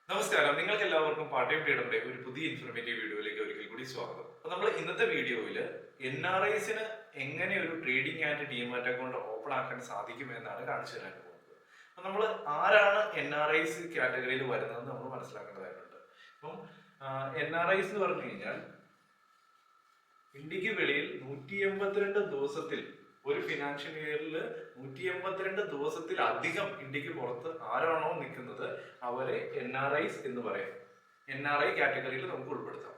നമസ്കാരം, നിങ്ങൾക്ക് എല്ലാവർക്കും പാർട്ട് ടൈം ട്രേഡറിന്റെ ഒരു പുതിയ ഇൻഫോർമേറ്റീവ് വീഡിയോയിലേക്ക് ഒരിക്കൽ കൂടി സ്വാഗതം. അപ്പൊ നമ്മൾ ഇന്നത്തെ വീഡിയോയിൽ NRIസിന് എങ്ങനെ ഒരു trading and demat account open ആക്കാൻ സാധിക്കുമെന്നാണ് കാണിച്ചു തരാൻ പോകുന്നത്. അപ്പൊ നമ്മൾ ആരാണ് NRIs കാറ്റഗറിയിൽ വരുന്നതെന്ന് നമ്മൾ മനസ്സിലാക്കേണ്ടതായിട്ടുണ്ട്. അപ്പം NRIs എന്ന് പറഞ്ഞു കഴിഞ്ഞാൽ ഇന്ത്യക്ക് വെളിയിൽ 182 ദിവസത്തിൽ ഒരു ഫിനാൻഷ്യൽ ഇയറിൽ 182 ദിവസത്തിലധികം ഇന്ത്യക്ക് പുറത്ത് ആരാണോ നിൽക്കുന്നത് അവരെ NRIs എന്ന് പറയാം. NRI കാറ്റഗറിയിൽ നമുക്ക് ഉൾപ്പെടുത്താം.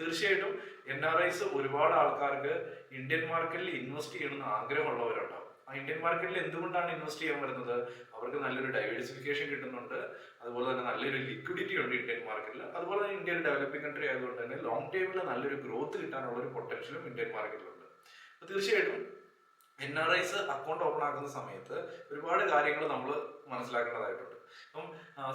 തീർച്ചയായിട്ടും NRIs ഒരുപാട് ആൾക്കാർക്ക് ഇന്ത്യൻ മാർക്കറ്റിൽ ഇൻവെസ്റ്റ് ചെയ്യണമെന്ന് ആഗ്രഹമുള്ളവരുണ്ടാവും. ആ ഇന്ത്യൻ മാർക്കറ്റിൽ എന്തുകൊണ്ടാണ് ഇൻവെസ്റ്റ് ചെയ്യാൻ വരുന്നത്? അവർക്ക് നല്ലൊരു ഡൈവേഴ്സിഫിക്കേഷൻ കിട്ടുന്നുണ്ട്, അതുപോലെ തന്നെ നല്ലൊരു ലിക്വിഡിറ്റി ഉണ്ട് ഇന്ത്യൻ മാർക്കറ്റിൽ, അതുപോലെ തന്നെ ഇന്ത്യ ഒരു ഡെവലപ്പിംഗ് കൺട്രി ആയതുകൊണ്ട് തന്നെ ലോങ് ടൈമിൽ നല്ലൊരു ഗ്രോത്ത് കിട്ടാനുള്ള ഒരു പൊട്ടൻഷ്യലും ഇന്ത്യൻ മാർക്കറ്റിലുണ്ട്. തീർച്ചയായിട്ടും NRIs അക്കൗണ്ട് ഓപ്പൺ ആക്കുന്ന സമയത്ത് ഒരുപാട് കാര്യങ്ങൾ നമ്മൾ മനസ്സിലാക്കേണ്ടതായിട്ടുണ്ട്. അപ്പം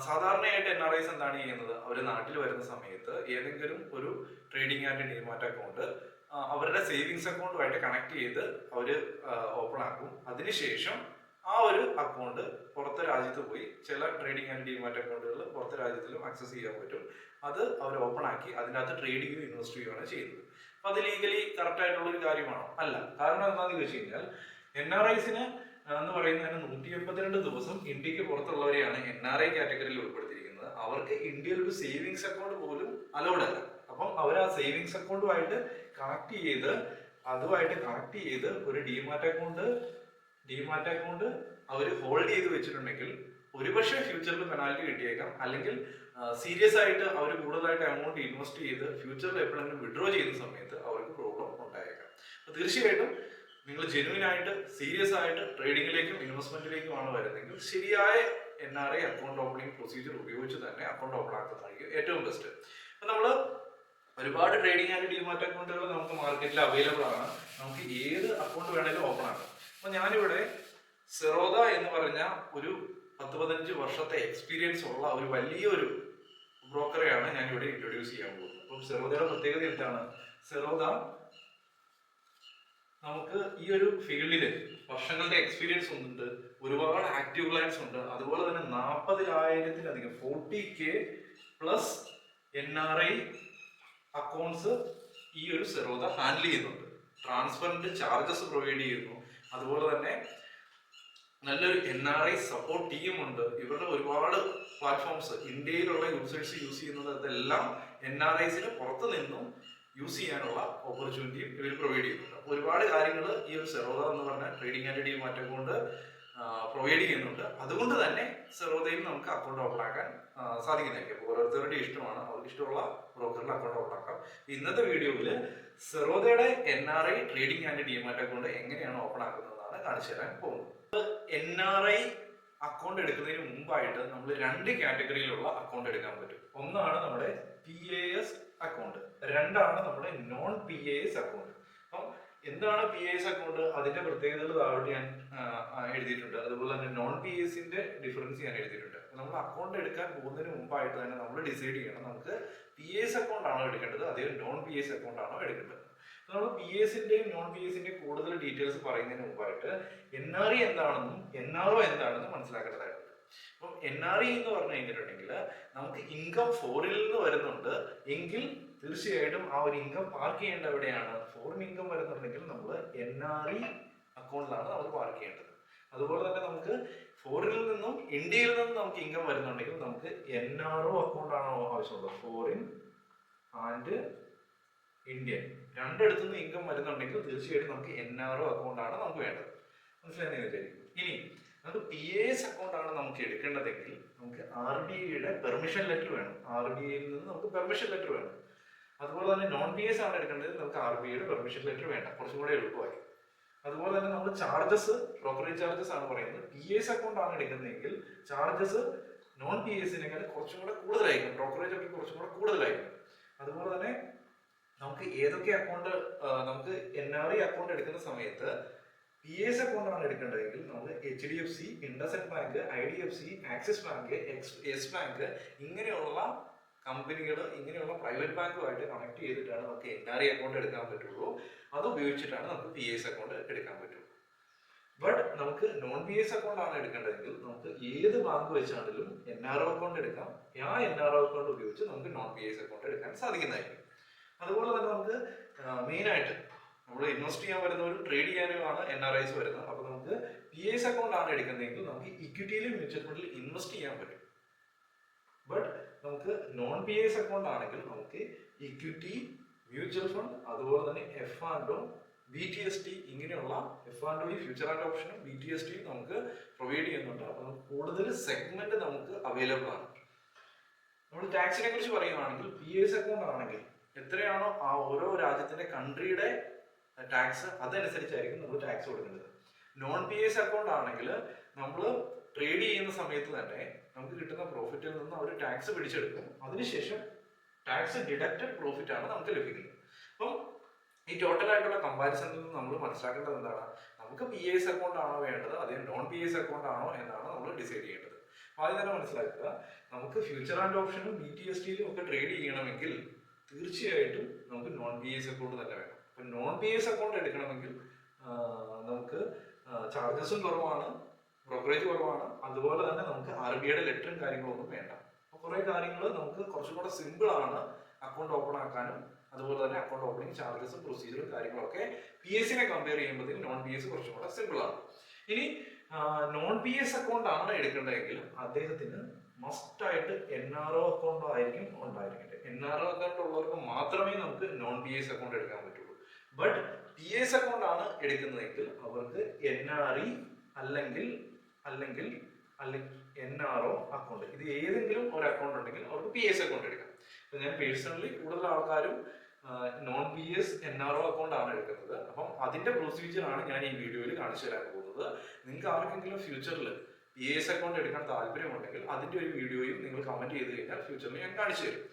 സാധാരണയായിട്ട് NRIs എന്താണ് ചെയ്യുന്നത്? അവർ നാട്ടിൽ വരുന്ന സമയത്ത് ഏതെങ്കിലും ഒരു ട്രേഡിംഗ് ആൻഡ് ഡിമാറ്റ് അക്കൗണ്ട് അവരുടെ സേവിങ്സ് അക്കൗണ്ടുമായിട്ട് കണക്ട് ചെയ്ത് അവർ ഓപ്പൺ ആക്കും. അതിനുശേഷം ആ ഒരു അക്കൗണ്ട് പുറത്തെ രാജ്യത്ത് പോയി, ചില ട്രേഡിംഗ് ആൻഡ് ഡിമാറ്റ് അക്കൗണ്ടുകൾ പുറത്തെ രാജ്യത്തിലും ആക്സസ് ചെയ്യാൻ പറ്റും, അത് അവർ ഓപ്പൺ ആക്കി അതിനകത്ത് ട്രേഡിംഗും ഇൻവെസ്റ്റ് ചെയ്യുകയാണ് ചെയ്യുന്നത്. അപ്പൊ അത് ലീഗലി കറക്റ്റ് ആയിട്ടുള്ള ഒരു കാര്യമാണോ? അല്ല. കാരണം എന്താണെന്ന് ചോദിച്ചു കഴിഞ്ഞാൽ NRIസിന് എന്ന് പറയുന്നതിന് 182 ദിവസം ഇന്ത്യക്ക് പുറത്തുള്ളവരെയാണ് NRI കാറ്റഗറിയിൽ ഉൾപ്പെടുത്തിയിരിക്കുന്നത്. അവർക്ക് ഇന്ത്യയിൽ ഒരു സേവിങ്സ് അക്കൗണ്ട് പോലും അലൗഡ് അല്ല. അപ്പം അവർ ആ സേവിങ്സ് അക്കൗണ്ടുമായിട്ട് കണക്ട് ചെയ്ത് ഒരു ഡിമാറ്റ് അക്കൗണ്ട് അവർ ഹോൾഡ് ചെയ്ത് വെച്ചിട്ടുണ്ടെങ്കിൽ ഒരുപക്ഷെ ഫ്യൂച്ചറിൽ പെനാൽറ്റി കിട്ടിയേക്കാം, അല്ലെങ്കിൽ സീരിയസ് ആയിട്ട് അവർ കൂടുതലായിട്ട് എമൗണ്ട് ഇൻവെസ്റ്റ് ചെയ്ത് ഫ്യൂച്ചറിൽ എപ്പോഴെങ്കിലും വിഡ്രോ ചെയ്യുന്ന സമയത്ത് അവർക്ക് പ്രോബ്ലം ഉണ്ടായേക്കാം. അപ്പൊ തീർച്ചയായിട്ടും നിങ്ങൾ ജെന്യൂൻ ആയിട്ട് സീരിയസ് ആയിട്ട് ട്രേഡിംഗിലേക്കും ഇൻവെസ്റ്റ്മെന്റിലേക്കുമാണ് വരുന്നതെങ്കിൽ ശരിയായ NRI അക്കൗണ്ട് ഓപ്പണിംഗ് പ്രൊസീജിയർ ഉപയോഗിച്ച് തന്നെ അക്കൗണ്ട് ഓപ്പൺ ആക്കുന്നതായിരിക്കും ഏറ്റവും ബെസ്റ്റ്. അപ്പൊ നമ്മൾ ഒരുപാട് ട്രേഡിംഗ് ആൻഡ് ഡിമാറ്റ് അക്കൗണ്ടുകൾ നമുക്ക് മാർക്കറ്റിൽ അവൈലബിൾ ആണ്. നമുക്ക് ഏത് അക്കൗണ്ട് വേണമെങ്കിലും ഓപ്പൺ ആക്കാം. അപ്പൊ ഞാനിവിടെ സെറോദ എന്ന് പറഞ്ഞ ഒരു 10-15 വർഷത്തെ എക്സ്പീരിയൻസ് ഉള്ള ഒരു വലിയൊരു ബ്രോക്കറെയാണ് ഞാൻ ഇവിടെ ഇൻട്രൊഡ്യൂസ് ചെയ്യാൻ പോകുന്നത്. അപ്പം സെറോദയുടെ പ്രത്യേകത എന്താണ്? സെറോദ നമുക്ക് ഈ ഒരു ഫീൽഡിൽ വർഷങ്ങളുടെ എക്സ്പീരിയൻസ് ഉണ്ട്, ഒരുപാട് ആക്റ്റീവ് ക്ലയൻസ് ഉണ്ട്, അതുപോലെ തന്നെ 40,000-ലധികം 40K പ്ലസ് NRI അക്കൗണ്ട്സ് ഈ ഒരു സെറോദ ഹാൻഡിൽ ചെയ്യുന്നുണ്ട്. ട്രാൻസ്പെറന്റ് ചാർജസ് പ്രൊവൈഡ് ചെയ്യുന്നു, അതുപോലെ തന്നെ നല്ലൊരു NRI സപ്പോർട്ട് ടീം ഉണ്ട്. ഇവരുടെ ഒരുപാട് പ്ലാറ്റ്ഫോംസ് ഇന്ത്യയിലുള്ള യൂസേഴ്സ് യൂസ് ചെയ്യുന്നത് അതെല്ലാം NRIസിന് പുറത്തു നിന്നും യൂസ് ചെയ്യാനുള്ള ഓപ്പർച്യൂണിറ്റിയും ഇവർ പ്രൊവൈഡ് ചെയ്യുന്നുണ്ട്. അപ്പോൾ ഒരുപാട് കാര്യങ്ങൾ ഈ ഒരു സെറോദ എന്ന് പറഞ്ഞ trading and demat account provide ചെയ്യുന്നുണ്ട്. അതുകൊണ്ട് തന്നെ സെറോദയിൽ നമുക്ക് അക്കൗണ്ട് ഓപ്പൺ ആക്കാൻ സാധിക്കുന്നതായിരിക്കും. അപ്പോൾ ഓരോരുത്തരുടെ ഇഷ്ടമാണ്, അവർക്ക് ഇഷ്ടമുള്ള ബ്രോക്കറിൽ അക്കൗണ്ട് ഓപ്പൺ ആക്കാം. ഇന്നത്തെ വീഡിയോയിൽ സെറോദയുടെ NRI trading and demat account എങ്ങനെയാണ് ഓപ്പൺ ആക്കുന്നതെന്നാണ് കാണിച്ചു തരാൻ പോകുന്നത്. NRI അക്കൗണ്ട് എടുക്കുന്നതിന് മുമ്പായിട്ട് നമ്മൾ 2 കാറ്റഗറിയിലുള്ള അക്കൗണ്ട് എടുക്കാൻ പറ്റും. ഒന്നാണ് നമ്മുടെ PAS അക്കൗണ്ട്, രണ്ടാണ് നമ്മുടെ നോൺ PAS അക്കൗണ്ട്. അപ്പം എന്താണ് PAS അക്കൗണ്ട്, അതിന്റെ പ്രത്യേകതകൾ താഴോട്ട് ഞാൻ എഴുതിയിട്ടുണ്ട്. അതുപോലെ തന്നെ നോൺ PASന്റെ ഡിഫറൻസ് ഞാൻ എഴുതിയിട്ടുണ്ട്. നമ്മൾ അക്കൗണ്ട് എടുക്കാൻ പോകുന്നതിന് മുമ്പായിട്ട് തന്നെ നമ്മൾ ഡിസൈഡ് ചെയ്യണം നമുക്ക് PAS അക്കൗണ്ട് ആണോ എടുക്കേണ്ടത് അതോ നോൺ PAS അക്കൗണ്ട് ആണോ എടുക്കേണ്ടത്. നമ്മൾ PASന്റെയും നോൺ PASന്റെയും കൂടുതൽ ഡീറ്റെയിൽസ് പറയുന്നതിന് മുമ്പായിട്ട് NRI എന്താണെന്നും NRO എന്താണെന്നും മനസ്സിലാക്കേണ്ടതായിട്ടുണ്ട്. അപ്പം NRI എന്ന് പറഞ്ഞു കഴിഞ്ഞിട്ടുണ്ടെങ്കിൽ നമുക്ക് ഇൻകം ഫോറിനിൽ നിന്ന് വരുന്നുണ്ട് എങ്കിൽ തീർച്ചയായിട്ടും ആ ഒരു ഇൻകം പാർക്ക് ചെയ്യേണ്ട എവിടെയാണ്? ഫോറിൻ ഇൻകം വരുന്നുണ്ടെങ്കിൽ നമ്മൾ NRI അക്കൗണ്ടിലാണ് നമ്മൾ പാർക്ക് ചെയ്യേണ്ടത്. അതുപോലെ തന്നെ നമുക്ക് ഫോറിനിൽ നിന്നും ഇന്ത്യയിൽ നിന്നും നമുക്ക് ഇൻകം വരുന്നുണ്ടെങ്കിൽ നമുക്ക് NRO അക്കൗണ്ട് ആണോ ആവശ്യമുള്ളത്? ഫോറിൻ ആൻഡ് ഇന്ത്യൻ രണ്ടിടത്തു നിന്ന് ഇൻകം വരുന്നുണ്ടെങ്കിൽ തീർച്ചയായിട്ടും നമുക്ക് NRO അക്കൗണ്ട് ആണ് നമുക്ക് വേണ്ടത്. മനസ്സിലായെന്ന് വിചാരിക്കും. ഇനി നമുക്ക് PAS അക്കൗണ്ട് ആണ് നമുക്ക് എടുക്കേണ്ടതെങ്കിൽ നമുക്ക് RBIയുടെ പെർമിഷൻ ലെറ്റർ വേണം. RBIയിൽ നിന്ന് നമുക്ക് പെർമിഷൻ ലെറ്റർ വേണം. അതുപോലെ തന്നെ നോൺ PAS ആണ് എടുക്കേണ്ടത്, നമുക്ക് RBIയുടെ പെർമിഷൻ ലെറ്റർ വേണ്ട, കുറച്ചും കൂടെ എളുപ്പമായി. അതുപോലെ തന്നെ നമ്മൾ ചാർജസ്, ബ്രോക്കറേജ് ചാർജസ് ആണ് പറയുന്നത്. PAS അക്കൗണ്ട് ആണ് എടുക്കുന്നതെങ്കിൽ ചാർജസ് നോൺ PASനേക്കാൾ കുറച്ചും കൂടെ കൂടുതലായിരിക്കും, ബ്രോക്കറേജ് ഒക്കെ കുറച്ചും കൂടെ കൂടുതലായിരിക്കും. അതുപോലെ തന്നെ നമുക്ക് ഏതൊക്കെ അക്കൗണ്ട് നമുക്ക് NRI അക്കൗണ്ട് എടുക്കുന്ന സമയത്ത് PAS അക്കൗണ്ട് ആണ് എടുക്കേണ്ടതെങ്കിൽ നമ്മൾ HDFC, IndusInd bank, IDFC, axis bank, yes bank ഇങ്ങനെയുള്ള കമ്പനികൾ, ഇങ്ങനെയുള്ള പ്രൈവറ്റ് ബാങ്കുമായിട്ട് കണക്ട് ചെയ്തിട്ടാണ് നമുക്ക് NRI അക്കൗണ്ട് എടുക്കാൻ പറ്റുള്ളൂ. അത് ഉപയോഗിച്ചിട്ടാണ് നമുക്ക് PAS അക്കൗണ്ട് എടുക്കാൻ പറ്റുള്ളൂ. ബട്ട് നമുക്ക് നോൺ പി എസ് അക്കൗണ്ട് ആണ് എടുക്കേണ്ടതെങ്കിൽ നമുക്ക് ഏത് ബാങ്ക് വെച്ചാണെങ്കിലും NRO അക്കൗണ്ട് എടുക്കാം. ആ NRO അക്കൗണ്ട് ഉപയോഗിച്ച് നമുക്ക് നോൺ പി എസ് അക്കൗണ്ട് എടുക്കാൻ സാധിക്കുന്നതായിരിക്കും. അതുപോലെ തന്നെ നമുക്ക് മെയിൻ ആയിട്ട് നമ്മൾ ഇൻവെസ്റ്റ് ചെയ്യാൻ വരുന്നവരും ട്രേഡ് ചെയ്യാനുമാണ് NRIs വരുന്നത്. അപ്പൊ നമുക്ക് PIS അക്കൗണ്ട് ആണ് എടുക്കുന്നതെങ്കിൽ നമുക്ക് ഇക്വിറ്റിയിലും മ്യൂച്വൽ ഫണ്ടിൽ ഇൻവെസ്റ്റ് ചെയ്യാൻ പറ്റും. ബട്ട് നമുക്ക് നോൺ PIS അക്കൗണ്ട് ആണെങ്കിൽ നമുക്ക് ഇക്വിറ്റി, മ്യൂച്വൽ ഫണ്ട്, അതുപോലെ തന്നെ F&O, BTST ഇങ്ങനെയുള്ള F&O ഫ്യൂച്ചർ ആൻഡ് ഓപ്ഷനും BTST നമുക്ക് പ്രൊവൈഡ് ചെയ്യുന്നുണ്ട്. അപ്പൊ നമുക്ക് കൂടുതൽ സെഗ്മെന്റ് നമുക്ക് അവൈലബിൾ ആണ്. നമ്മൾ ടാക്സിനെ കുറിച്ച് പറയുകയാണെങ്കിൽ PIS അക്കൗണ്ട് ആണെങ്കിൽ എത്രയാണോ ആ ഓരോ രാജ്യത്തിന്റെ കൺട്രിയുടെ ടാക്സ് അതനുസരിച്ചായിരിക്കും നമ്മൾ ടാക്സ് കൊടുക്കുന്നത്. നോൺ PIS അക്കൗണ്ട് ആണെങ്കിൽ നമ്മൾ ട്രേഡ് ചെയ്യുന്ന സമയത്ത് തന്നെ നമുക്ക് കിട്ടുന്ന പ്രോഫിറ്റിൽ നിന്ന് അവർ ടാക്സ് പിടിച്ചെടുക്കും. അതിനുശേഷം ടാക്സ് ഡിഡക്റ്റഡ് പ്രോഫിറ്റ് ആണ് നമുക്ക് ലഭിക്കുന്നത്. അപ്പം ഈ ടോട്ടൽ ആയിട്ടുള്ള കമ്പാരിസണിൽ നിന്ന് നമ്മൾ മനസ്സിലാക്കേണ്ടത് എന്താണ്? നമുക്ക് PIS അക്കൗണ്ട് ആണോ വേണ്ടത്, അതേ നോൺ PIS അക്കൗണ്ട് ആണോ എന്നാണ് നമ്മൾ ഡിസൈഡ് ചെയ്യേണ്ടത്. ആദ്യം തന്നെ മനസ്സിലാക്കുക, നമുക്ക് ഫ്യൂച്ചർ ആൻഡ് ഓപ്ഷനും BTSTയിലും ഒക്കെ ട്രേഡ് ചെയ്യണമെങ്കിൽ തീർച്ചയായിട്ടും നമുക്ക് നോൺ PIS അക്കൗണ്ട് തന്നെ വേണം. അപ്പൊ നോൺ PIS അക്കൗണ്ട് എടുക്കണമെങ്കിൽ നമുക്ക് ചാർജസും കുറവാണ്, ബ്രോക്കറേജ് കുറവാണ്, അതുപോലെ തന്നെ നമുക്ക് RBIയുടെ ലെറ്ററും കാര്യങ്ങളൊന്നും വേണ്ട. അപ്പൊ കുറെ കാര്യങ്ങൾ നമുക്ക് കുറച്ചും കൂടെ സിമ്പിൾ ആണ് അക്കൗണ്ട് ഓപ്പൺ ആക്കാനും. അതുപോലെ തന്നെ അക്കൗണ്ട് ഓപ്പണിംഗ് ചാർജസും പ്രൊസീജിയറും കാര്യങ്ങളൊക്കെ PSനെ കമ്പയർ ചെയ്യുമ്പോൾ നോൺ PIS കുറച്ചും കൂടെ സിമ്പിൾ ആണ്. ഇനി നോൺ PIS അക്കൗണ്ട് ആണ് എടുക്കേണ്ടതെങ്കിൽ അദ്ദേഹത്തിന് മസ്റ്റ് ആയിട്ട് NRO അക്കൗണ്ട് ആയിരിക്കും ഉണ്ടായിരിക്കേണ്ടത്. NRO അക്കൗണ്ട് ഉള്ളവർക്ക് മാത്രമേ നമുക്ക് നോൺ PIS അക്കൗണ്ട് എടുക്കാൻ പറ്റുള്ളൂ. ബട്ട് PIS അക്കൗണ്ട് ആണ് എടുക്കുന്നതെങ്കിൽ അവർക്ക് NRE അല്ലെങ്കിൽ NRO അക്കൗണ്ട്, ഇത് ഏതെങ്കിലും ഒരു അക്കൗണ്ട് ഉണ്ടെങ്കിൽ അവർക്ക് PIS അക്കൗണ്ട് എടുക്കാം. ഞാൻ പേഴ്സണലി കൂടുതൽ ആൾക്കാരും നോൺ PIS NRO അക്കൗണ്ട് ആണ് എടുക്കുന്നത്. അപ്പം അതിന്റെ പ്രൊസീജിയർ ആണ് ഞാൻ ഈ വീഡിയോയിൽ കാണിച്ചു തരാൻ പോകുന്നത്. നിങ്ങൾക്ക് ആർക്കെങ്കിലും ഫ്യൂച്ചറിൽ PIS അക്കൗണ്ട് എടുക്കാൻ താല്പര്യമുണ്ടെങ്കിൽ അതിന്റെ ഒരു വീഡിയോയും നിങ്ങൾ കമന്റ് ചെയ്ത് കഴിഞ്ഞാൽ ഫ്യൂച്ചറിൽ ഞാൻ കാണിച്ചു തരും.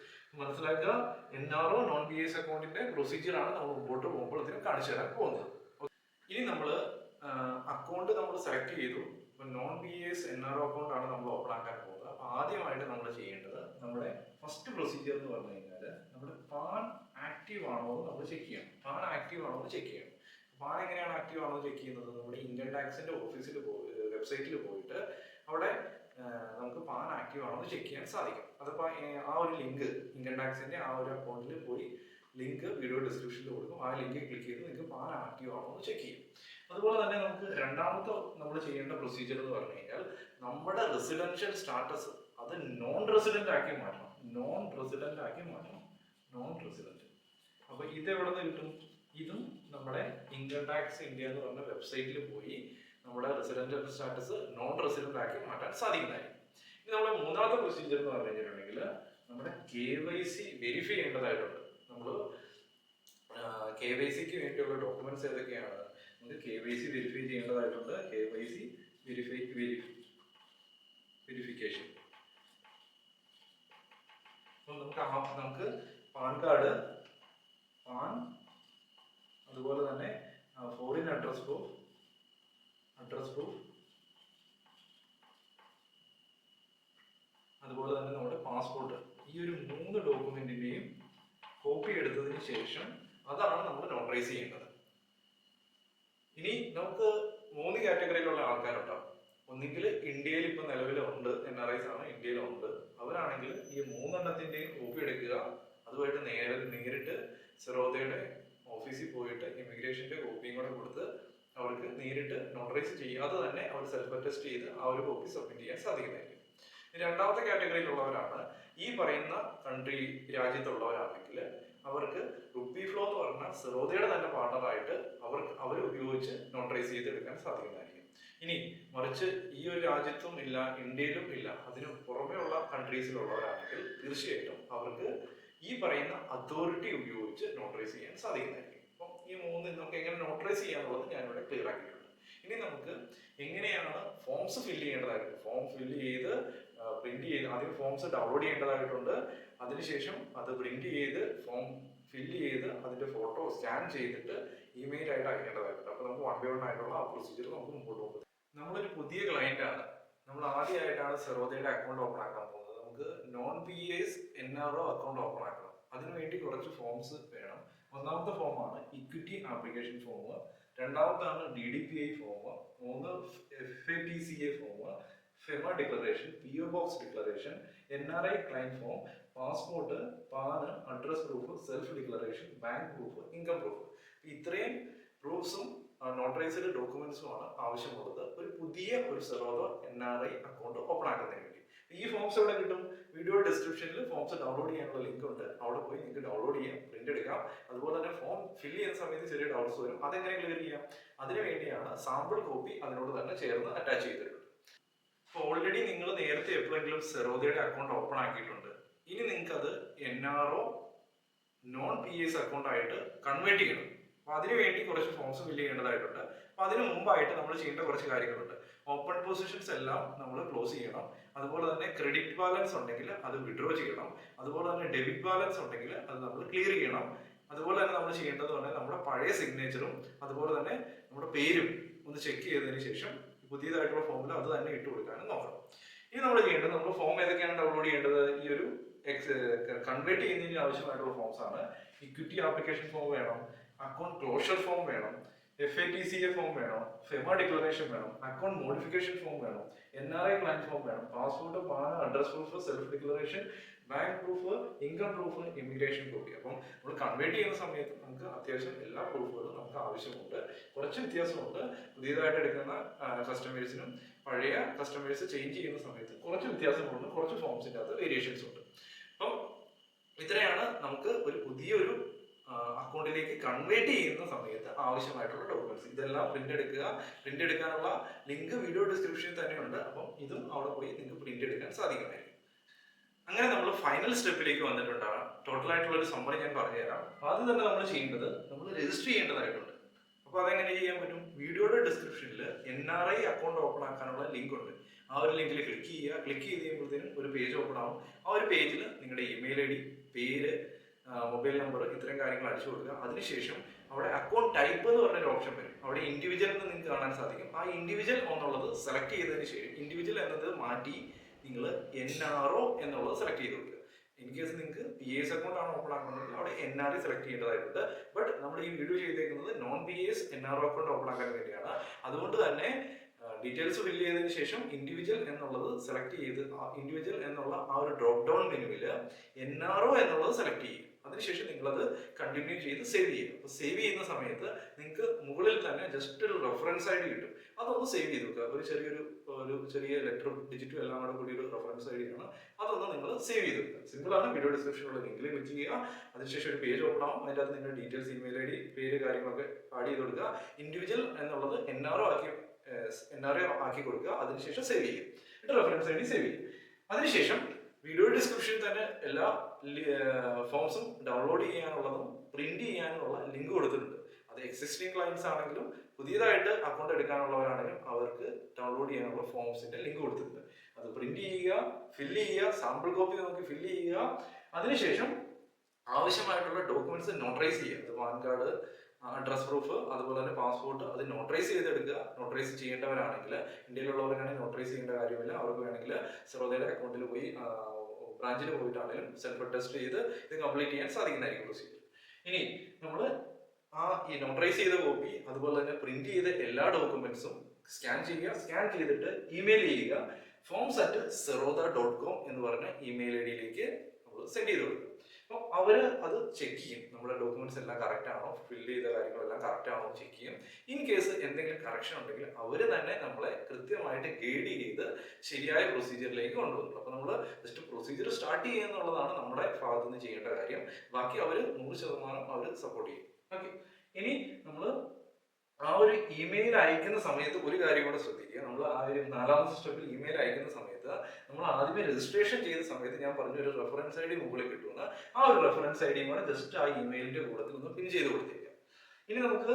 മനസ്സിലാക്കുക, NRO നോൺ PIS അക്കൗണ്ടിന്റെ പ്രൊസീജിയർ ആണ് നമ്മൾ മുമ്പോട്ട് പോകുമ്പോൾ ഇതിന് കാണിച്ചു തരാൻ പോകുന്നത്. ഇനി നമ്മൾ അക്കൗണ്ട് നമ്മൾ സെലക്ട് ചെയ്തു. നോൺ PIS NRO അക്കൗണ്ട് ആണ് നമ്മൾ ഓപ്പൺ ആക്കാൻ പോകുന്നത്. അപ്പൊ ആദ്യമായിട്ട് നമ്മൾ ചെയ്യേണ്ടത് നമ്മുടെ ഫസ്റ്റ് പ്രൊസീജിയർ എന്ന് പറഞ്ഞു കഴിഞ്ഞാൽ നമ്മുടെ പാൻ ആക്റ്റീവ് ആണോ എന്ന് നമ്മൾ ചെക്ക് ചെയ്യണം. പാൻ ആക്റ്റീവ് ആണോ എന്ന് ചെക്ക് ചെയ്യണം. പാൻ എങ്ങനെയാണ് ആക്റ്റീവ് ആണോ ചെക്ക് ചെയ്യുന്നത്? നമ്മുടെ ഇൻകം ടാക്സിന്റെ ഓഫീസിൽ വെബ്സൈറ്റിൽ പോയിട്ട് അവിടെ നമുക്ക് പാൻ ആക്റ്റീവ് ആണോ എന്ന് ചെക്ക് ചെയ്യാൻ സാധിക്കും. അതപ്പോ ആ ഒരു ലിങ്ക് ഇൻകം ടാക്സിന്റെ ആ ഒരു അക്കൗണ്ടിൽ പോയി ലിങ്ക് വീഡിയോ ഡിസ്ക്രിപ്ഷനിൽ കൊടുക്കും. ആ ലിങ്ക് ക്ലിക്ക് ചെയ്ത് നിങ്ങൾക്ക് പാൻ ആക്റ്റീവ് ആണോ എന്ന് ചെക്ക് ചെയ്യും. അതുപോലെ തന്നെ നമുക്ക് രണ്ടാമത്തെ നമ്മൾ ചെയ്യേണ്ട പ്രൊസീജിയർ എന്ന് പറഞ്ഞു കഴിഞ്ഞാൽ നമ്മുടെ റെസിഡൻഷ്യൽ സ്റ്റാറ്റസ് അത് നോൺ റെസിഡന്റ് ആക്കി മാറ്റണം. നോൺ റെസിഡന്റ് ആക്കി മാറ്റണം. Non resident. അപ്പൊ ഇത് എവിടെ നിന്ന് കിട്ടും? ഇതും നമ്മുടെ ഇൻകം ടാക്സ് ഇന്ത്യ എന്ന് പറഞ്ഞ വെബ്സൈറ്റിൽ പോയി നമ്മുടെ റെസിഡൻഷ്യൽ സ്റ്റാറ്റസ് നോൺ റെസിഡന്റ് ആക്കി മാറ്റാൻ സാധിക്കുന്നതായിരിക്കും. ഇനി നമ്മുടെ മൂന്നാമത്തെ പ്രൊസീജിയർ എന്ന് പറഞ്ഞു കഴിഞ്ഞിട്ടുണ്ടെങ്കിൽ നമ്മുടെ KYC വെരിഫൈ ചെയ്യേണ്ടതായിട്ടുണ്ട്. നമ്മൾ KYCക്ക് വേണ്ടിയുള്ള ഡോക്യുമെന്റ്സ് ഏതൊക്കെയാണ്? നമുക്ക് KYC വെരിഫൈ ചെയ്യേണ്ടതായിട്ടുണ്ട്. KYC verification. നമുക്ക് പാൻ കാർഡ്, പാൻ, അതുപോലെ തന്നെ ഫോറിൻ അഡ്രസ് പ്രൂഫ്, അതുപോലെ തന്നെ നമ്മുടെ പാസ്പോർട്ട്, ഈ ഒരു 3 ഡോക്യുമെന്റിന്റെയും കോപ്പി എടുത്തതിന് ശേഷം അതാണ് നമ്മൾ നോട്ടറൈസ് ചെയ്യേണ്ടത്. ഇനി നമുക്ക് 3 കാറ്റഗറിയിലുള്ള ആൾക്കാരുണ്ടാവും. ഒന്നുകിൽ ഇന്ത്യയിൽ ഇപ്പൊ നിലവിലുണ്ട്, NRIs ആണ്, ഇന്ത്യയിലുണ്ട്. അവരാണെങ്കിൽ ഈ 3 എണ്ണത്തിന്റെയും കോപ്പി എടുക്കുക, അതുമായിട്ട് നേരിട്ട് സിറോദയുടെ ഓഫീസിൽ പോയിട്ട് ഇമിഗ്രേഷന്റെ കോപ്പിയും കൂടെ കൊടുത്ത് അവർക്ക് നേരിട്ട് നോട്ടറൈസ് ചെയ്യാതെ തന്നെ അവർ സെൽഫ് അറ്റസ്റ്റ് ചെയ്ത് ആ ഒരു കോപ്പി സബ്മിറ്റ് ചെയ്യാൻ സാധിക്കുന്നതായിരിക്കും. രണ്ടാമത്തെ കാറ്റഗറിയിലുള്ളവരാണ് ഈ പറയുന്ന രാജ്യത്തുള്ളവരാണെങ്കിൽ അവർക്ക് റുപ്പി ഫ്ലോ എന്ന് പറഞ്ഞാൽ സിറോദയുടെ തന്നെ പാർട്ണറായിട്ട് അവർ ഉപയോഗിച്ച് നോട്ടറൈസ് ചെയ്തെടുക്കാൻ സാധിക്കുന്നതായിരിക്കും. ഇനി മറിച്ച് ഈ ഒരു രാജ്യത്തും ഇല്ല, ഇന്ത്യയിലും ഇല്ല, അതിന് പുറമെ ഉള്ള കൺട്രീസിലുള്ളവരാണെങ്കിൽ തീർച്ചയായിട്ടും അവർക്ക് ഈ പറയുന്ന അതോറിറ്റി ഉപയോഗിച്ച് നോട്ടറൈസ് ചെയ്യാൻ സാധിക്കുന്നതായിരിക്കും. അപ്പം ഈ 3 നമുക്ക് എങ്ങനെ നോട്ടറൈസ് ചെയ്യാന്നുള്ളത് ഞാനിവിടെ ക്ലിയർ ആക്കിയിട്ടുണ്ട്. ഇനി നമുക്ക് എങ്ങനെയാണ് ഫോംസ് ഫില്ല് ചെയ്യേണ്ടതായിട്ടുണ്ട്. ഫോം ഫില്ല് ചെയ്ത് പ്രിന്റ് ചെയ്ത് ആദ്യം ഫോംസ് ഡൗൺലോഡ് ചെയ്യേണ്ടതായിട്ടുണ്ട്. അതിനുശേഷം അത് പ്രിന്റ് ചെയ്ത് ഫോം ഫില്ല് ചെയ്ത് അതിന്റെ ഫോട്ടോ സ്കാൻ ചെയ്തിട്ട് ഇമെയിൽ ആയിട്ട് അയക്കേണ്ടതായിട്ടുണ്ട്. അപ്പൊ നമുക്ക് 1 by 1 ആയിട്ടുള്ള ആ പ്രൊസീജിയർ നമുക്ക് മുമ്പോട്ട് പോകും. നമ്മളൊരു പുതിയ ക്ലയന്റ് ആണ്, നമ്മൾ ആദ്യമായിട്ടാണ് സിറോദയുടെ അക്കൗണ്ട് ഓപ്പൺ ആക്കാൻ പോകുന്നത്. നമുക്ക് non PIS NRO account open ആക്കണം. അതിനുവേണ്ടി കുറച്ച് ഫോംസ് വേണം. ഒന്നാമത്തെ ഫോമാണ് ഇക്വിറ്റി ആപ്ലിക്കേഷൻ ഫോം. രണ്ടാമത്താണ് DDPI ഫോം, മൂന്ന് FATCA form, FEMA declaration, PO box declaration, NRI claim form, passport, PAN, address proof, self declaration, bank proof, income proof. ഇത്രയും പ്രൂഫ്സും നോട്ടറൈസ്ഡ് ഡോക്യുമെന്റ്സും ആണ് ആവശ്യമുള്ളത് ഒരു പുതിയ ഒരു സെറോദ NRI അക്കൗണ്ട് ഓപ്പൺ ആക്കുന്നതിന് വേണ്ടി. ഈ ഫോംസ് എവിടെ കിട്ടും? വീഡിയോ ഡിസ്ക്രിപ്ഷനിൽ ഫോംസ് ഡൗൺലോഡ് ചെയ്യാനുള്ള ലിങ്ക് ഉണ്ട്, അവിടെ പോയി നിങ്ങൾക്ക് ഡൗൺലോഡ് ചെയ്യാം, പ്രിന്റ് എടുക്കാം. അതുപോലെ തന്നെ ഫോം ഫില്ല് ചെയ്യുന്ന സമയത്ത് ചെറിയ ഡൗട്ട്സ് വരും, അതെങ്ങനെ ക്ലിയർ ചെയ്യാം? അതിനു വേണ്ടിയാണ് സാമ്പിൾ കോപ്പി അതിനോട് തന്നെ ചേർന്ന് അറ്റാച്ച് ചെയ്തിട്ടുണ്ട്. അപ്പോൾ ഓൾറെഡി നിങ്ങൾ നേരത്തെ എപ്പോഴെങ്കിലും സെറോദയുടെ അക്കൗണ്ട് ഓപ്പൺ ആക്കിയിട്ടുണ്ട്. ഇനി നിങ്ങൾക്ക് അത് NRO നോൺ PAS അക്കൗണ്ട് ആയിട്ട് കൺവേർട്ട് ചെയ്യണം. അപ്പൊ അതിനുവേണ്ടി കുറച്ച് ഫോംസ് ഫില്ല് ചെയ്യേണ്ടതായിട്ടുണ്ട്. അപ്പൊ അതിന് മുമ്പായിട്ട് നമ്മൾ ചെയ്യേണ്ട കുറച്ച് കാര്യങ്ങളുണ്ട്. ഓപ്പൺ പൊസിഷൻസ് എല്ലാം നമ്മൾ ക്ലോസ് ചെയ്യണം. അതുപോലെ തന്നെ ക്രെഡിറ്റ് ബാലൻസ് ഉണ്ടെങ്കിൽ അത് വിഡ്രോ ചെയ്യണം. അതുപോലെ തന്നെ ഡെബിറ്റ് ബാലൻസ് ഉണ്ടെങ്കിൽ അത് നമ്മൾ ക്ലിയർ ചെയ്യണം. അതുപോലെ തന്നെ നമ്മൾ ചെയ്യേണ്ടത് പറഞ്ഞാൽ നമ്മുടെ പഴയ സിഗ്നേച്ചറും അതുപോലെ തന്നെ നമ്മുടെ പേരും ഒന്ന് ചെക്ക് ചെയ്തതിന് ശേഷം പുതിയതായിട്ടുള്ള ഫോമിൽ അത് തന്നെ ഇട്ട് കൊടുക്കാനും നോക്കണം. ഇനി നമ്മൾ ചെയ്യേണ്ടത്, നമ്മൾ ഫോം ഏതൊക്കെയാണ് ഡൗൺലോഡ് ചെയ്യേണ്ടത്? ഈ ഒരു കൺവേർട്ട് ചെയ്യുന്നതിന് ആവശ്യമായിട്ടുള്ള ഫോംസ് ആണ്. ഇക്വിറ്റി ആപ്ലിക്കേഷൻ ഫോം വേണം, അക്കൗണ്ട് ക്ലോഷർ ഫോം വേണം, FATCA ഫോം വേണം, ഫെമ ഡിക്ലറേഷൻ വേണം, അക്കൗണ്ട് മോഡിഫിക്കേഷൻ ഫോം വേണം, NRI ക്ലൈം ഫോം വേണം, passport, pan, address proof, self declaration, bank proof, income proof, immigration copy. അപ്പം നമ്മൾ കൺവേർട്ട് ചെയ്യുന്ന സമയത്ത് നമുക്ക് അത്യാവശ്യം എല്ലാ പ്രൂഫുകളും നമുക്ക് ആവശ്യമുണ്ട്. കുറച്ച് വ്യത്യാസമുണ്ട്. പുതിയതായിട്ട് എടുക്കുന്ന കസ്റ്റമേഴ്സിനും പഴയ കസ്റ്റമേഴ്സ് ചേഞ്ച് ചെയ്യുന്ന സമയത്ത് കുറച്ച് വ്യത്യാസങ്ങളുണ്ട്, കുറച്ച് ഫോംസിൻ്റെ അകത്ത് വേരിയേഷൻസ് ഉണ്ട്. അപ്പം ഇത്രയാണ് നമുക്ക് ഒരു പുതിയൊരു അക്കൗണ്ടിലേക്ക് കൺവേർട്ട് ചെയ്യുന്ന സമയത്ത് ആവശ്യമായിട്ടുള്ള ഡോക്യുമെന്റ്സ്. ഇതെല്ലാം പ്രിന്റ് എടുക്കുക. പ്രിന്റ് എടുക്കാനുള്ള ലിങ്ക് വീഡിയോ ഡിസ്ക്രിപ്ഷനിൽ തന്നെയുണ്ട്. അപ്പം ഇതും അവിടെ പോയി നിങ്ങൾക്ക് പ്രിന്റ് എടുക്കാൻ സാധിക്കുന്നതായിരിക്കും. അങ്ങനെ നമ്മൾ ഫൈനൽ സ്റ്റെപ്പിലേക്ക് വന്നിട്ടുണ്ടാകാം. ടോട്ടൽ ആയിട്ടുള്ള ഒരു സമ്മറി ഞാൻ പറഞ്ഞുതരാം. ആദ്യം തന്നെ നമ്മൾ ചെയ്യേണ്ടത്, നമ്മൾ രജിസ്റ്റർ ചെയ്യേണ്ടതായിട്ടുണ്ട്. അപ്പോൾ അതെങ്ങനെ ചെയ്യാൻ പറ്റും? വീഡിയോയുടെ ഡിസ്ക്രിപ്ഷനിൽ NRI അക്കൗണ്ട് ഓപ്പൺ ആക്കാനുള്ള ലിങ്ക് ഉണ്ട്. ആ ഒരു ലിങ്കിൽ ക്ലിക്ക് ചെയ്യുക. ക്ലിക്ക് ചെയ്ത് കഴിയുമ്പോഴത്തേനും ഒരു പേജ് ഓപ്പൺ ആവും. ആ ഒരു പേജിൽ നിങ്ങളുടെ ഇമെയിൽ ID, പേര്, മൊബൈൽ നമ്പർ, ഇത്രയും കാര്യങ്ങൾ അടിച്ചു കൊടുക്കുക. അതിനുശേഷം അവിടെ അക്കൗണ്ട് ടൈപ്പ് എന്ന് പറഞ്ഞൊരു ഓപ്ഷൻ വരും. അവിടെ ഇൻഡിവിജ്വൽ എന്ന് നിങ്ങൾക്ക് കാണാൻ സാധിക്കും. ആ ഇൻഡിവിജ്വൽ എന്നുള്ളത് സെലക്ട് ചെയ്തതിന് ശേഷം ഇൻഡിവിജ്വൽ എന്നത് മാറ്റി നിങ്ങൾ NRO എന്നുള്ളത് സെലക്ട് ചെയ്ത് കൊടുക്കുക. ഇൻ കേസ് നിങ്ങൾക്ക് PAS അക്കൗണ്ട് ആണ് ഓപ്പൺ ആക്കണമെങ്കിൽ അവിടെ NRI സെലക്ട് ചെയ്യേണ്ടതായിട്ടുണ്ട്. ബട്ട് നമ്മൾ ഈ വീഡിയോ ചെയ്തേക്കുന്നത് non PAS NRO account open ആക്കാൻ വേണ്ടിയാണ്. അതുകൊണ്ട് തന്നെ ഡീറ്റെയിൽസ് ഫില്ല് ചെയ്തതിന് ശേഷം ഇൻഡിവിജ്വൽ എന്നുള്ളത് സെലക്ട് ചെയ്ത് ഇൻഡിവിജ്വൽ എന്നുള്ള ആ ഒരു ഡ്രോപ്പ് ഡൗൺ മെനുവിൽ NRO എന്നുള്ളത് സെലക്ട് ചെയ്യും. അതിനുശേഷം നിങ്ങളത് കണ്ടിന്യൂ ചെയ്ത് സേവ് ചെയ്യും. അപ്പോൾ സേവ് ചെയ്യുന്ന സമയത്ത് നിങ്ങൾക്ക് മുകളിൽ തന്നെ ജസ്റ്റ് ഒരു റെഫറൻസ് ID കിട്ടും. അതൊന്ന് സേവ് ചെയ്ത് വെക്കുക. ഒരു ചെറിയ ലെറ്ററും ഡിജിറ്റും എല്ലാം കൂടെ കൂടി ഒരു റെഫറൻസ് ID ആണ്. അതൊന്ന് നിങ്ങൾ സേവ് ചെയ്ത് വെക്കുക. സിമ്പിൾ ആണ്. വീഡിയോ ഡിസ്ക്രിപ്ഷനിലുള്ള ലിങ്കിൽ ക്ലിക്ക് ചെയ്യുക. അതിനുശേഷം ഒരു പേജ് ഓപ്പൺ ആവും. അതിൻ്റെ അകത്ത് നിങ്ങളുടെ ഡീറ്റെയിൽസ്, ഇമെയിൽ ID, പേര്, കാര്യങ്ങളൊക്കെ ആഡ് ചെയ്ത് കൊടുക്കുക. ഇൻഡിവിജ്വൽ എന്നുള്ളത് NRO ആക്കി കൊടുക്കുക. അതിനുശേഷം സേവ് ചെയ്യും. എന്നിട്ട് റെഫറൻസ് ID സേവ് ചെയ്യും. അതിനുശേഷം വീഡിയോ ഡിസ്ക്രിപ്ഷനിൽ തന്നെ എല്ലാ ഫോംസും ഡൗൺലോഡ് ചെയ്യാനുള്ളതും പ്രിന്റ് ചെയ്യാനുള്ള ലിങ്ക് കൊടുത്തിട്ടുണ്ട്. അത് എക്സിസ്റ്റിംഗ് ക്ലയൻസ് ആണെങ്കിലും പുതിയതായിട്ട് അക്കൗണ്ട് എടുക്കാനുള്ളവരാണെങ്കിലും അവർക്ക് ഡൗൺലോഡ് ചെയ്യാനുള്ള ഫോംസിന്റെ ലിങ്ക് കൊടുത്തിട്ടുണ്ട്. അത് പ്രിന്റ് ചെയ്യുക, ഫില്ല് ചെയ്യുക, സാമ്പിൾ കോപ്പി നോക്കി ഫില്ല് ചെയ്യുക. അതിനുശേഷം ആവശ്യമായിട്ടുള്ള ഡോക്യുമെന്റ്സ് നോട്ടറൈസ് ചെയ്യുക. അത് പാൻ കാർഡ്, അഡ്രസ് പ്രൂഫ്, അതുപോലെ തന്നെ പാസ്പോർട്ട്, അത് നോട്ടറൈസ് ചെയ്തെടുക്കുക. നോട്ടറൈസ് ചെയ്യേണ്ടവരാണെങ്കിൽ, ഇന്ത്യയിലുള്ളവർക്കാണെങ്കിൽ നോട്ടറൈസ് ചെയ്യേണ്ട കാര്യമില്ല. അവർക്ക് വേണമെങ്കിൽ സെറോദയുടെ അക്കൗണ്ടിൽ പോയി ബ്രാഞ്ചിൽ പോയിട്ടാണെങ്കിലും സെൽഫ് ടെസ്റ്റ് ചെയ്ത് ഇത് കംപ്ലീറ്റ് ചെയ്യാൻ സാധിക്കുന്നതായിരിക്കും പ്രൊസീജിയർ. ഇനി നമ്മൾ ഈ നോട്ടറൈസ് ചെയ്ത കോപ്പി അതുപോലെ തന്നെ പ്രിന്റ് ചെയ്ത എല്ലാ ഡോക്യുമെന്റ്സും സ്കാൻ ചെയ്യുക. സ്കാൻ ചെയ്തിട്ട് ഇമെയിൽ ചെയ്യുക. forms@serodha.com എന്ന് പറഞ്ഞ ഇമെയിൽ IDയിലേക്ക് നമ്മൾ സെൻഡ് ചെയ്ത് കൊടുക്കുക. അപ്പോൾ അവർ അത് ചെക്ക് ചെയ്യും. നമ്മുടെ ഡോക്യുമെന്റ്സ് എല്ലാം കറക്റ്റ് ആണോ, ഫില്ല് ചെയ്ത കാര്യങ്ങളെല്ലാം കറക്റ്റ് ആണോ ചെക്ക് ചെയ്യും. ഇൻ കേസ് എന്തെങ്കിലും കറക്ഷൻ ഉണ്ടെങ്കിൽ അവർ തന്നെ നമ്മളെ കൃത്യമായിട്ട് ഗൈഡ് ചെയ്ത് ശരിയായ പ്രൊസീജിയറിലേക്ക് കൊണ്ടുവന്നു. അപ്പോൾ നമ്മൾ ജസ്റ്റ് പ്രൊസീജിയർ സ്റ്റാർട്ട് ചെയ്യുക എന്നുള്ളതാണ് നമ്മുടെ ഭാഗത്ത് നിന്ന് ചെയ്യേണ്ട കാര്യം. ബാക്കി അവർ 100% അവർ സപ്പോർട്ട് ചെയ്യും. ഓക്കെ. ഇനി നമ്മൾ ആ ഒരു ഇമെയിൽ അയക്കുന്ന സമയത്ത് ഒരു കാര്യം കൂടെ ശ്രദ്ധിക്കുക. നമ്മൾ ആ ഒരു 4ാമത്തെ സ്റ്റെപ്പിൽ ഇമെയിൽ അയക്കുന്ന സമയത്ത് നമ്മൾ ആദ്യമേ രജിസ്ട്രേഷൻ ചെയ്ത സമയത്ത് ഞാൻ പറഞ്ഞ ഒരു റെഫറൻസ് ID മുകളിൽ കിട്ടുന്ന ആ ഒരു റെഫറൻസ് ID കൂടെ ജസ്റ്റ് ആ ഇമെയിലിന്റെ കൂടത്തിൽ ഒന്ന് പിൻ ചെയ്ത് കൊടുത്തേക്കാം. ഇനി നമുക്ക്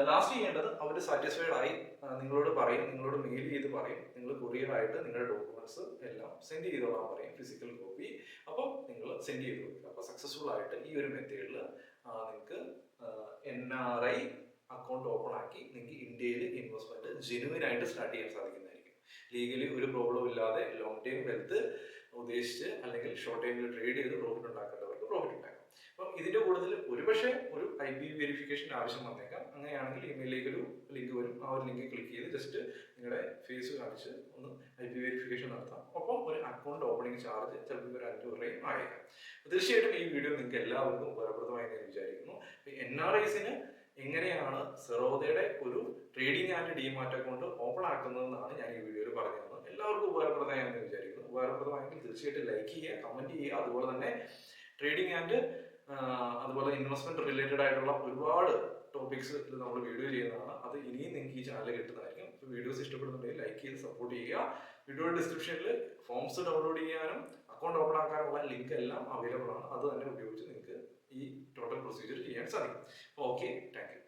ലാസ്റ്റ് ചെയ്യേണ്ടത് അവർ സാറ്റിസ്ഫൈഡ് ആയി നിങ്ങളോട് പറയും, നിങ്ങളോട് മെയിൽ ചെയ്ത് പറയും, നിങ്ങൾ കൊറിയർ ആയിട്ട് നിങ്ങളുടെ ഡോക്യുമെന്റ്സ് എല്ലാം സെൻഡ് ചെയ്തോളാൻ പറയും, ഫിസിക്കൽ കോപ്പി. അപ്പം നിങ്ങൾ സെൻഡ് ചെയ്ത് കൊടുക്കുക. അപ്പോൾ സക്സസ്ഫുൾ ആയിട്ട് ഈ ഒരു മെത്തേഡിൽ നിങ്ങൾക്ക് NRI അക്കൗണ്ട് ഓപ്പൺ ആക്കി നിങ്ങൾക്ക് ഇന്ത്യയിൽ ഇൻവെസ്റ്റ്മെന്റ് ജെനുവിൻ ആയിട്ട് സ്റ്റാർട്ട് ചെയ്യാൻ സാധിക്കുന്നതായിരിക്കും. ലീഗലി ഒരു പ്രോബ്ലം ഇല്ലാതെ ലോങ് ടൈം വെൽത്ത് ഉദ്ദേശിച്ച് അല്ലെങ്കിൽ ഷോർട്ട് ടൈമിൽ ട്രേഡ് ചെയ്ത് പ്രോഫിറ്റ് ഉണ്ടാക്കേണ്ടവർക്ക് പ്രോഫിറ്റ് ഉണ്ടാക്കാം. അപ്പോൾ ഇതിന്റെ കൂടുതൽ ഒരുപക്ഷെ ഒരു IP വെരിഫിക്കേഷൻ ആവശ്യം വന്നേക്കാം. അങ്ങനെയാണെങ്കിൽ ഇമെയിലിലേക്ക് ഒരു ലിങ്ക് വരും. ആ ഒരു ലിങ്ക് ക്ലിക്ക് ചെയ്ത് ജസ്റ്റ് നിങ്ങളുടെ ഫേസ് കാണിച്ച് ഒന്ന് IP വെരിഫിക്കേഷൻ നടത്താം. ഒപ്പം ഒരു അക്കൗണ്ട് ഓപ്പണിംഗ് ചാർജ് ചിലപ്പോൾ ഒരു 500 രൂപയും ആയേക്കാം. തീർച്ചയായിട്ടും ഈ വീഡിയോ നിങ്ങൾക്ക് എല്ലാവർക്കും ഉപകാരപ്രദമായി ഞാൻ വിചാരിക്കുന്നു. NRIസിന് എങ്ങനെയാണ് സെറോദയുടെ ഒരു trading and demat account open ആക്കുന്നതെന്നാണ് ഞാൻ ഈ വീഡിയോയിൽ പറഞ്ഞു തന്നത്. എല്ലാവർക്കും ഉപകാരപ്രദമായെന്ന് വിചാരിക്കുന്നു. ഉപകാരപ്രദമായെങ്കിൽ തീർച്ചയായിട്ടും ലൈക്ക് ചെയ്യുക, കമന്റ് ചെയ്യുക. അതുപോലെ തന്നെ ട്രേഡിംഗ് ആൻഡ് അതുപോലെ ഇൻവെസ്റ്റ്മെന്റ് റിലേറ്റഡ് ആയിട്ടുള്ള ഒരുപാട് ടോപ്പിക്സ് നമ്മൾ വീഡിയോ ചെയ്യുന്നതാണ്. അത് ഇനിയും നിങ്ങൾക്ക് ഈ ചാനലിൽ കിട്ടുന്നതായിരിക്കും. അപ്പോൾ വീഡിയോസ് ഇഷ്ടപ്പെടുന്നുണ്ടെങ്കിൽ ലൈക്ക് ചെയ്ത് സപ്പോർട്ട് ചെയ്യുക. വീഡിയോ ഡിസ്ക്രിപ്ഷനിൽ ഫോംസ് ഡൗൺലോഡ് ചെയ്യാനും അക്കൗണ്ട് ഓപ്പൺ ആക്കാനുള്ള ലിങ്ക് എല്ലാം അവൈലബിൾ ആണ്. അത് തന്നെ ഉപയോഗിച്ച് നിങ്ങൾക്ക് ഈ ടോട്ടൽ പ്രൊസീജിയർ ചെയ്യാൻ സാധിക്കും. Okay, thank you.